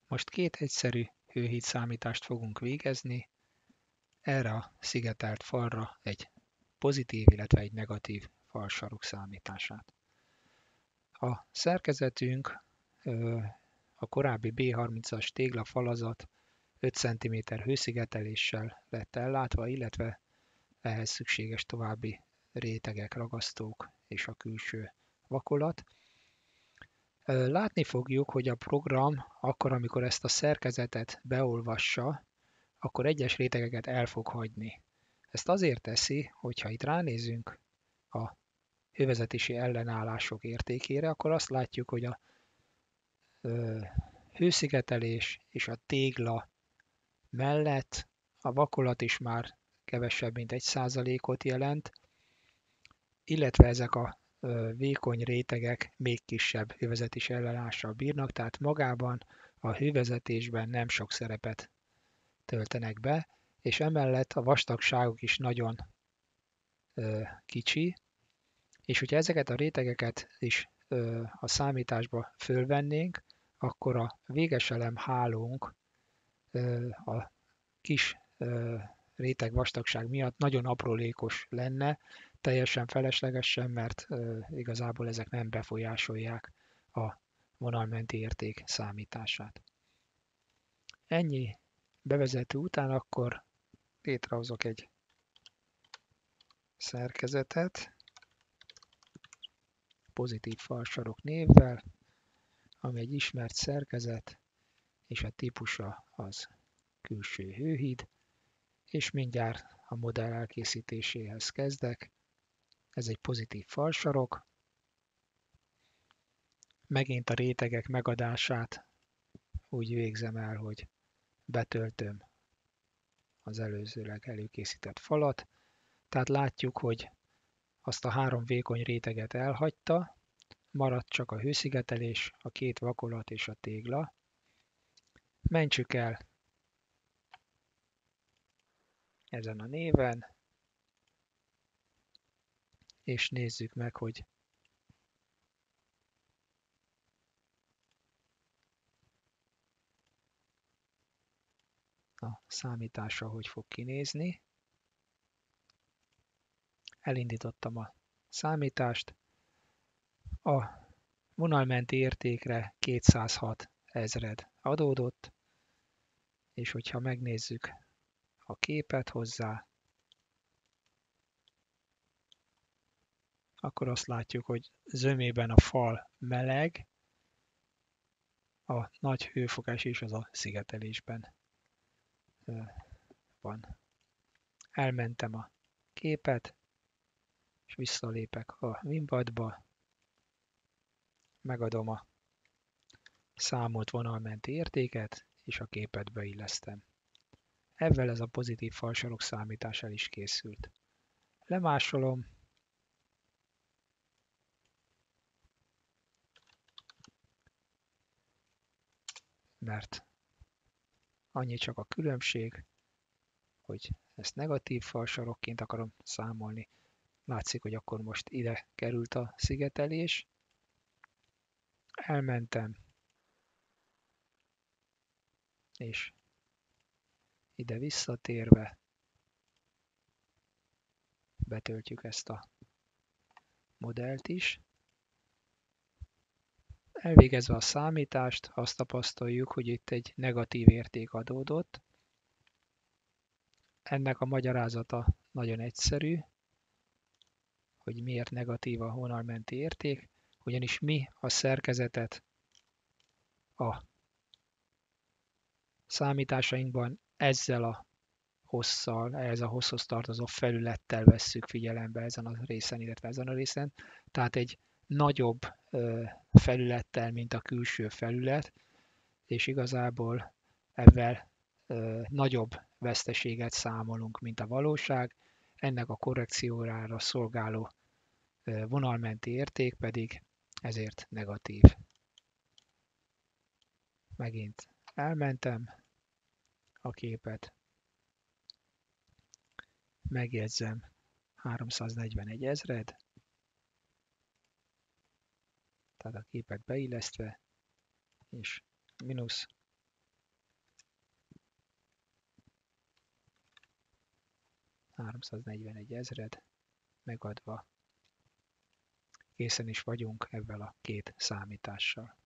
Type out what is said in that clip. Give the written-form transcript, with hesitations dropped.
Most két egyszerű hőhíd számítást fogunk végezni, erre a szigetelt falra egy pozitív, illetve egy negatív falsarok számítását. A szerkezetünk a korábbi B30-as téglafalazat 5 cm hőszigeteléssel lett ellátva, illetve ehhez szükséges további rétegek, ragasztók és a külső vakolat. Látni fogjuk, hogy a program akkor, amikor ezt a szerkezetet beolvassa, akkor egyes rétegeket el fog hagyni. Ezt azért teszi, hogyha itt ránézünk a hővezetési ellenállások értékére, akkor azt látjuk, hogy a hőszigetelés és a tégla mellett a vakolat is már kevesebb, mint 1%-ot jelent, illetve ezek a vékony rétegek még kisebb hővezetési ellenállással bírnak, tehát magában a hővezetésben nem sok szerepet töltenek be, és emellett a vastagságuk is nagyon kicsi, és hogyha ezeket a rétegeket is a számításba fölvennénk, akkor a végeselem hálónk a kis réteg vastagság miatt nagyon aprólékos lenne, teljesen feleslegesen, mert igazából ezek nem befolyásolják a vonalmenti érték számítását. Ennyi bevezető után akkor létrehozok egy szerkezetet pozitív falsarok névvel, ami egy ismert szerkezet, és a típusa az külső hőhíd, és mindjárt a modell elkészítéséhez kezdek. Ez egy pozitív falsarok. Megint a rétegek megadását úgy végzem el, hogy betöltöm az előzőleg előkészített falat. Tehát látjuk, hogy azt a 3 vékony réteget elhagyta, maradt csak a hőszigetelés, a 2 vakolat és a tégla. Mentsük el ezen a néven, és nézzük meg, hogy a számítása hogy fog kinézni. Elindítottam a számítást. A vonalmenti értékre 206 000 adódott, és hogyha megnézzük a képet hozzá, akkor azt látjuk, hogy zömében a fal meleg, a nagy hőfokás is az a szigetelésben van. Elmentem a képet, és visszalépek a WinBudba, megadom a számolt vonalmenti értéket, és a képet beillesztem. Ezzel ez a pozitív falsarok számítás el is készült. Lemásolom, mert annyi csak a különbség, hogy ezt negatív falsarokként akarom számolni. Látszik, hogy akkor most ide került a szigetelés. Elmentem, és ide visszatérve betöltjük ezt a modellt is. Elvégezve a számítást, azt tapasztaljuk, hogy itt egy negatív érték adódott. Ennek a magyarázata nagyon egyszerű, hogy miért negatív a vonalmenti érték, ugyanis mi a szerkezetet a számításainkban ezzel a hosszal, ehhez a hosszhoz tartozó felülettel vesszük figyelembe ezen a részen, illetve ezen a részen. Tehát egy nagyobb felülettel, mint a külső felület, és igazából ezzel nagyobb veszteséget számolunk, mint a valóság. Ennek a korrekciórára szolgáló vonalmenti érték pedig ezért negatív. Megint elmentem a képet, megjegyzem 341 000, tehát a képet beillesztve, és mínusz 341 ezred megadva. Készen is vagyunk ezzel a két számítással.